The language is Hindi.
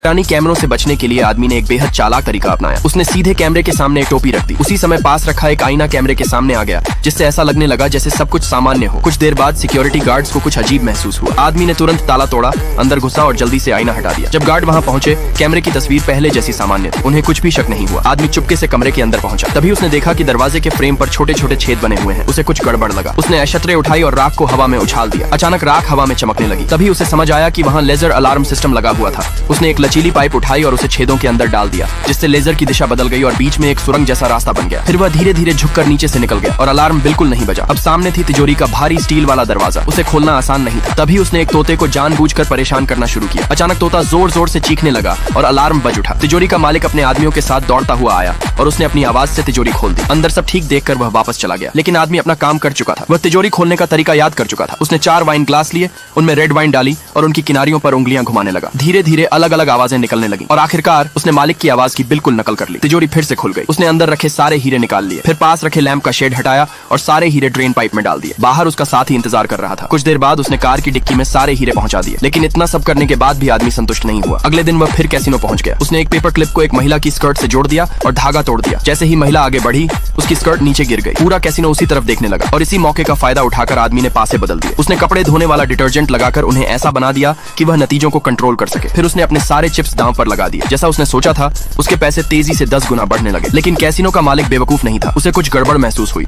पुरानी कैमरों से बचने के लिए आदमी ने एक बेहद चालाक तरीका अपनाया। उसने सीधे कैमरे के सामने एक टोपी रख दी। उसी समय पास रखा एक आईना कैमरे के सामने आ गया, जिससे ऐसा लगने लगा जैसे सब कुछ सामान्य हो। कुछ देर बाद सिक्योरिटी गार्ड्स को कुछ अजीब महसूस हुआ। आदमी ने तुरंत ताला तोड़ा, अंदर घुसा और जल्दी से आईना हटा दिया। जब गार्ड वहाँ पहुंचे, कैमरे की तस्वीर पहले जैसी सामान्य थी। उन्हें कुछ भी शक नहीं हुआ। आदमी चुपके से कमरे के अंदर पहुंचा। तभी उसने देखा कि दरवाजे के फ्रेम पर छोटे छोटे छेद बने हुए हैं। उसे कुछ गड़बड़ लगा। उसने अशतरे उठाई और राख को हवा में उछाल दिया। अचानक राख हवा में चमकने लगी। तभी उसे समझ आया कि वहाँ लेजर अलार्म सिस्टम लगा हुआ था। उसने एक लचीली पाइप उठाई और उसे छेदों के अंदर डाल दिया, जिससे लेजर की दिशा बदल गई और बीच में एक सुरंग जैसा रास्ता बन गया। फिर वह धीरे धीरे झुककर नीचे से निकल गया और अलार्म बिल्कुल नहीं बजा। अब सामने थी तिजोरी का भारी स्टील वाला दरवाजा। उसे खोलना आसान नहीं था। तभी उसने एक तोते को जानबूझकर परेशान करना शुरू किया। अचानक तोता जोर जोर से चीखने लगा और अलार्म बज उठा। तिजोरी का मालिक अपने आदमियों के साथ दौड़ता हुआ आया और उसने अपनी आवाज से तिजोरी खोल दी। अंदर सब ठीक देखकर वह वापस चला गया, लेकिन आदमी अपना काम कर चुका था। वह तिजोरी खोलने का तरीका याद कर चुका था। उसने 4 वाइन ग्लास लिए, उनमें रेड वाइन डाली और उनकी किनारियों पर उंगलियां घुमाने लगा। धीरे धीरे अलग अलग आवाजें निकलने लगी और आखिरकार उसने मालिक की आवाज की बिल्कुल नकल कर ली। तिजोरी फिर से खुल गई। उसने अंदर रखे सारे हीरे निकाल लिए, फिर पास रखे लैंप का शेड हटाया और सारे हीरे ड्रेन पाइप में डाल दिए। बाहर उसका साथी इंतजार कर रहा था। कुछ देर बाद उसने कार की डिक्की में सारे हीरे पहुंचा दिए, लेकिन इतना सब करने के बाद भी आदमी संतुष्ट नहीं हुआ। अगले दिन वह फिर कैसीनो पहुंच गया। उसने एक पेपर क्लिप को एक महिला की स्कर्ट से जोड़ दिया और धागा तोड़ दिया। जैसे ही महिला आगे बढ़ी, उसकी स्कर्ट नीचे गिर गई। पूरा कैसीनो उसी तरफ देखने लगा और इसी मौके का फायदा उठाकर आदमी ने पासे बदल दिए। उसने कपड़े धोने वाला डिटर्जेंट लगाकर उन्हें ऐसा बना दिया कि वह नतीजों को कंट्रोल कर सके। फिर उसने अपने सारे चिप्स दांव पर लगा दिए। जैसा उसने सोचा था, उसके पैसे तेजी से 10 गुना बढ़ने लगे। लेकिन कैसीनो का मालिक बेवकूफ नहीं था। उसे कुछ गड़बड़ महसूस हुई।